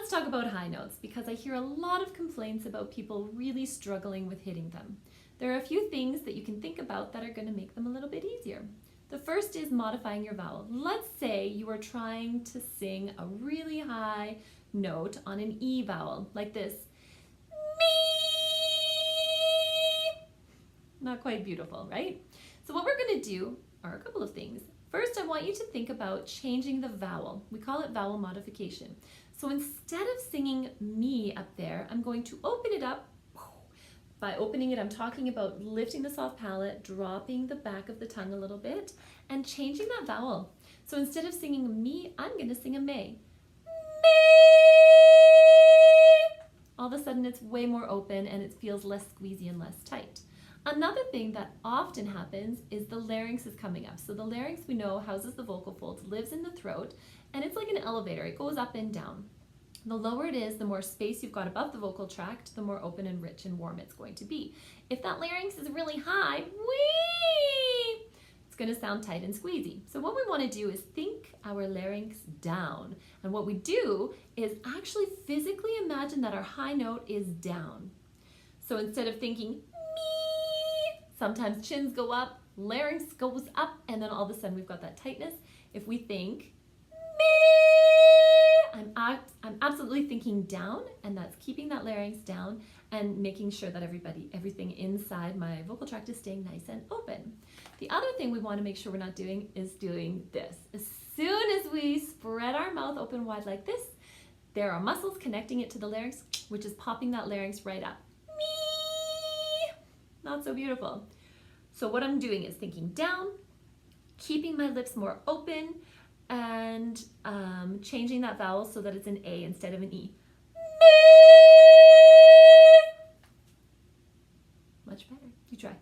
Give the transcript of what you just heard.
let's talk about high notes because I hear a lot of complaints about people really struggling with hitting them. There are a few things that you can think about that are going to make them a little bit easier. The first is modifying your vowel. Let's say you are trying to sing a really high note on an E vowel, like this. Me! Not quite beautiful, right? So what we're going to do are a couple of things. First, I want you to think about changing the vowel. We call it vowel modification. So instead of singing me up there, I'm going to open it up. By opening it, I'm talking about lifting the soft palate, dropping the back of the tongue a little bit, and changing that vowel. So instead of singing me, I'm going to sing a may. Me! All of a sudden, it's way more open and it feels less squeezy and less tight. Another thing that often happens is the larynx is coming up. So the larynx, we know, houses the vocal folds, lives in the throat, and it's like an elevator. It goes up and down. The lower it is, the more space you've got above the vocal tract, the more open and rich and warm it's going to be. If that larynx is really high, wee, it's going to sound tight and squeezy. So what we want to do is think our larynx down. And what we do is actually physically imagine that our high note is down. So instead of thinking sometimes chins go up, larynx goes up, and then all of a sudden we've got that tightness. If we think me, I'm absolutely thinking down, and that's keeping that larynx down and making sure that everything inside my vocal tract is staying nice and open. The other thing we want to make sure we're not doing is doing this. As soon as we spread our mouth open wide like this, there are muscles connecting it to the larynx, which is popping that larynx right up. Not so beautiful. So what I'm doing is thinking down, keeping my lips more open, and changing that vowel so that it's an A instead of an E. Much better. You try.